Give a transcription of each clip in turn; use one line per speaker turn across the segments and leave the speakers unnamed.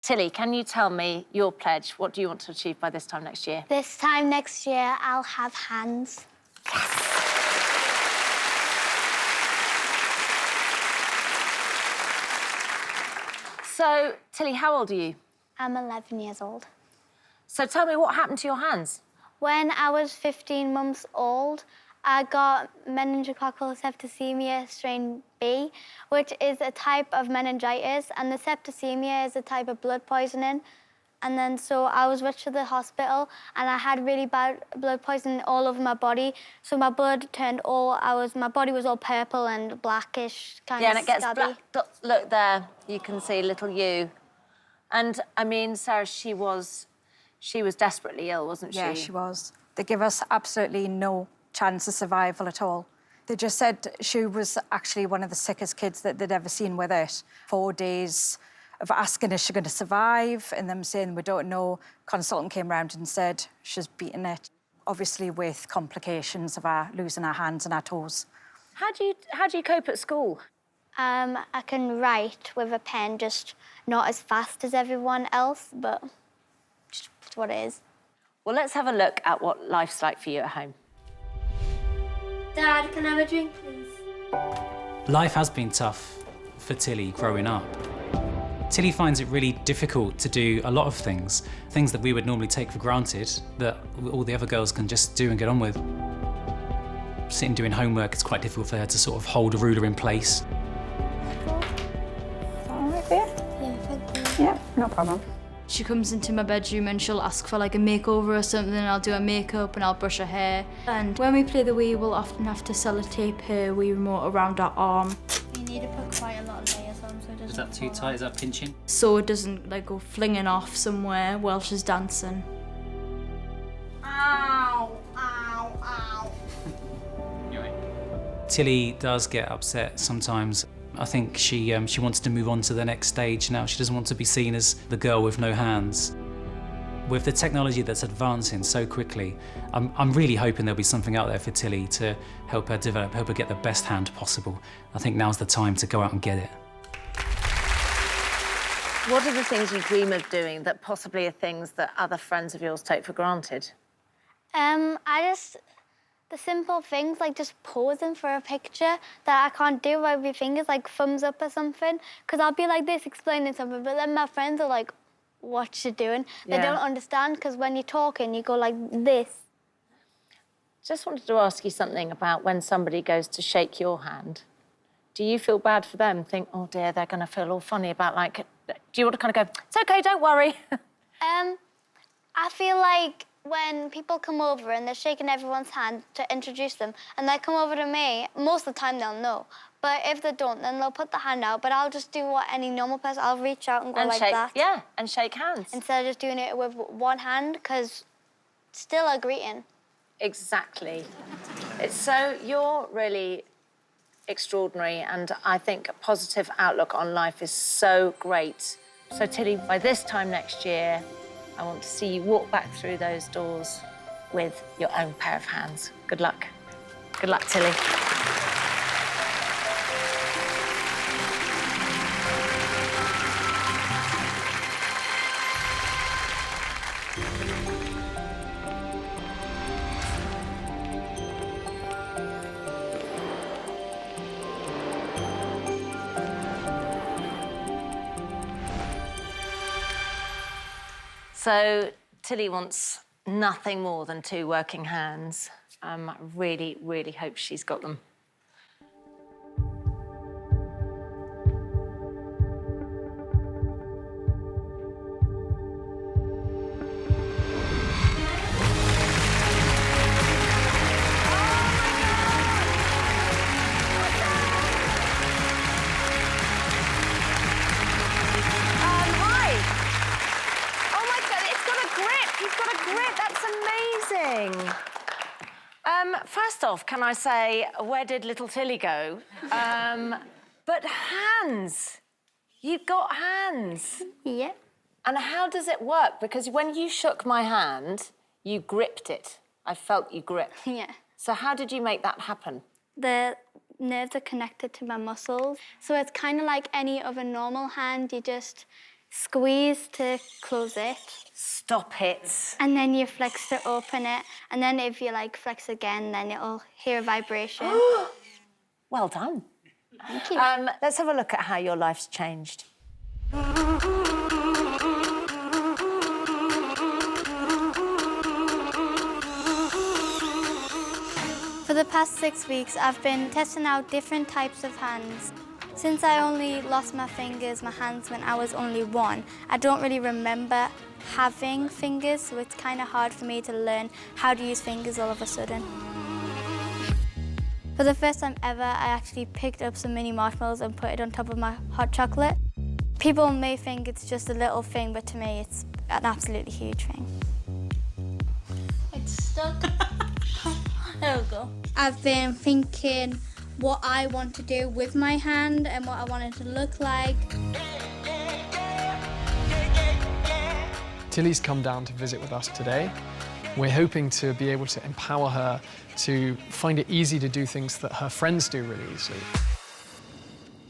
Tilly, can you tell me your pledge? What do you want to achieve by this time next year?
This time next year, I'll have hands.
So, Tilly, how old are you?
I'm 11 years old.
So tell me what happened to your hands.
When I was 15 months old, I got meningococcal septicaemia strain B, which is a type of meningitis, and the septicaemia is a type of blood poisoning. And then so I was rushed to the hospital, and I had really bad blood poisoning all over my body. So my blood turned my body was all purple and blackish, kind of
Yeah, and it gets
scabby.
black. Look there, you can see little you. And I mean, Sarah, she was desperately ill, wasn't she?
Yeah, she was. They give us absolutely no chance of survival at all. They just said she was actually one of the sickest kids that they'd ever seen with it. 4 days of asking, is she going to survive? And them saying, we don't know. Consultant came round and said, she's beaten it. Obviously with complications of her losing her hands and her toes.
How do you cope at school?
I can write with a pen, just not as fast as everyone else, but just what it is.
Well, let's have a look at what life's like for you at home.
Dad, can I have a drink, please?
Life has been tough for Tilly growing up. Tilly finds it really difficult to do a lot of things that we would normally take for granted, that all the other girls can just do and get on with. Sitting doing homework, it's quite difficult for her to sort of hold a ruler in place.
All right for you?
Yeah, thank you.
Yeah, no problem.
She comes into my bedroom and she'll ask for like a makeover or something, and I'll do her makeup and I'll brush her hair. And when we play the Wii, we'll often have to sellotape her Wii remote around our arm.
You need to put quite a lot of layers on so it doesn't
Is that too tight? Is that pinching?
So it doesn't like go flinging off somewhere while she's dancing.
Ow, ow, ow.
Tilly does get upset sometimes. I think she wants to move on to the next stage now. She doesn't want to be seen as the girl with no hands. With the technology that's advancing so quickly, I'm really hoping there'll be something out there for Tilly to help her develop, help her get the best hand possible. I think now's the time to go out and get it.
What are the things you dream of doing that possibly are things that other friends of yours take for granted?
The simple things like just posing for a picture that I can't do with my fingers, like thumbs up or something. Because I'll be like this explaining something, but then my friends are like, what you doing? They
Yeah.
don't understand, because when you're talking, you go like this.
Just wanted to ask you something about when somebody goes to shake your hand. Do you feel bad for them? Think, oh dear, they're going to feel all funny about like, do you want to kind of go, it's okay, don't worry?
I feel like when people come over and they're shaking everyone's hand to introduce them, and they come over to me, most of the time they'll know. But if they don't, then they'll put the hand out. But I'll just do what any normal person, I'll reach out and go like
shake,
that.
Yeah, and shake hands.
Instead of just doing it with one hand, because it's still a greeting.
Exactly. You're really extraordinary, and I think a positive outlook on life is so great. So Tilly, by this time next year, I want to see you walk back through those doors with your own pair of hands. Good luck. Good luck, Tilly. So Tilly wants nothing more than 2 working hands. I really, really hope she's got them. First off, can I say, where did little Tilly go? But hands. You've got hands.
Yeah.
And how does it work? Because when you shook my hand, you gripped it. I felt you grip.
Yeah.
So how did you make that happen?
The nerves are connected to my muscles. So it's kind of like any other normal hand. You just squeeze to close it.
Stop it.
And then you flex to open it. And then if you like flex again, then it'll hear a vibration.
Well done.
Thank you.
Let's have a look at how your life's changed.
For the past 6 weeks, I've been testing out different types of hands. Since I only lost my fingers, my hands when I was only 1, I don't really remember having fingers, so it's kind of hard for me to learn how to use fingers all of a sudden. For the first time ever, I actually picked up some mini marshmallows and put it on top of my hot chocolate. People may think it's just a little thing, but to me, it's an absolutely huge thing. It's stuck. There we go. I've been thinking what I want to do with my hand and what I want it to look like.
Tilly's come down to visit with us today. We're hoping to be able to empower her to find it easy to do things that her friends do really easily.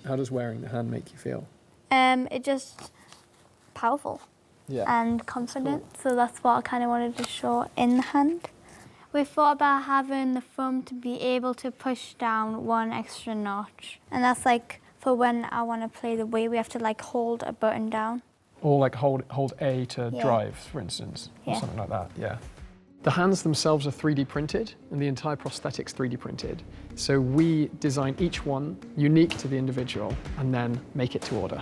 How does wearing the hand make you feel?
It just powerful
Yeah.
and confident, so that's what I kind of wanted to show in the hand. We thought about having the thumb to be able to push down 1 extra notch. And that's like for when I want to play the Wii, we have to like hold a button down.
Or like hold A to
Yeah.
drive, for instance, or
Yeah.
something like that, yeah. The hands themselves are 3D printed and the entire prosthetic's 3D printed. So we design each one unique to the individual and then make it to order.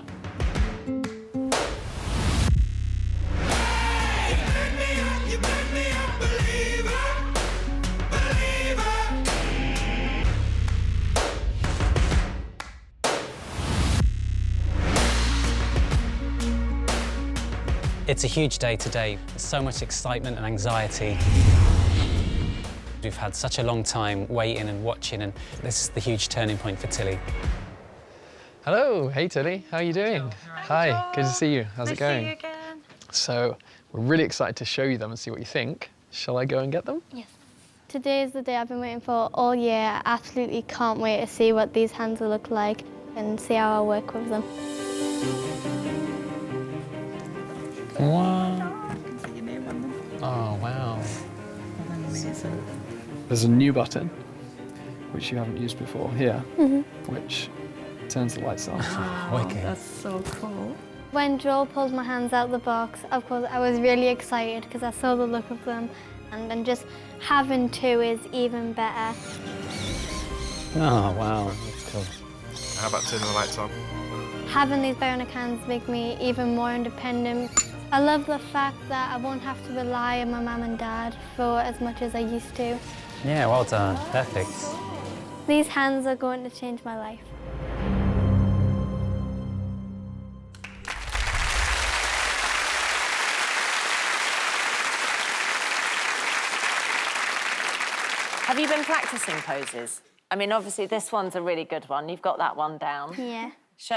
It's a huge day today. There's so much excitement and anxiety. We've had such a long time waiting and watching, and this is the huge turning point for Tilly.
Hello, hey Tilly, how are you doing? Hi, good to see you. How's it going?
See you again.
So we're really excited to show you them and see what you think. Shall I go and get them?
Yes. Today is the day I've been waiting for all year. I absolutely can't wait to see what these hands will look like and see how I work with them.
Wow. Oh, wow. There's a new button, which you haven't used before, here, which turns the lights on.
Wicked.
That's so cool.
When Joel pulled my hands out of the box, of course, I was really excited because I saw the look of them, and then just having 2 is even better.
Oh, wow. That's cool.
How about turning the lights on?
Having these bionic hands make me even more independent. I love the fact that I won't have to rely on my mum and dad for as much as I used to.
Yeah, well done. Perfect.
These hands are going to change my life.
Have you been practicing poses? I mean, obviously, this one's a really good one. You've got that one down.
Yeah.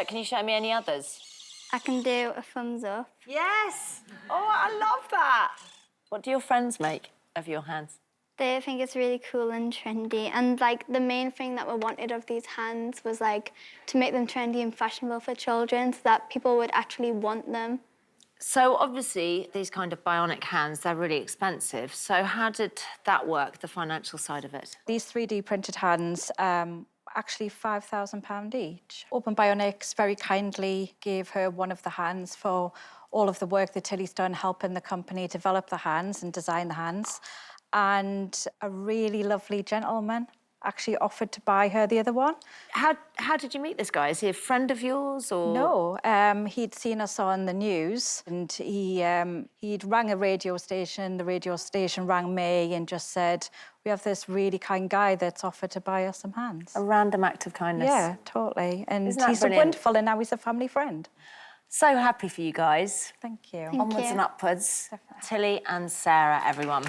Can you show me any others?
I can do a thumbs up.
Yes! Oh, I love that! What do your friends make of your hands?
They think it's really cool and trendy. And, like, the main thing that we wanted of these hands was, like, to make them trendy and fashionable for children so that people would actually want them.
So, obviously, these kind of bionic hands, they're really expensive. So how did that work, the financial side of it?
These 3D printed hands, actually £5,000 each. Open Bionics very kindly gave her one of the hands for all of the work that Tilly's done helping the company develop the hands and design the hands. And a really lovely gentleman actually offered to buy her the other one.
How did you meet this guy? Is he a friend of yours or?
No, he'd seen us on the news and he'd rang a radio station. The radio station rang me and just said, we have this really kind guy that's offered to buy us some hands.
A random act of kindness.
Yeah, totally. And
Isn't that
he's
brilliant?
wonderful and now he's a family friend.
So happy for you guys.
Thank you.
Thank
Onwards
you.
and upwards. Tilly and Sarah, everyone.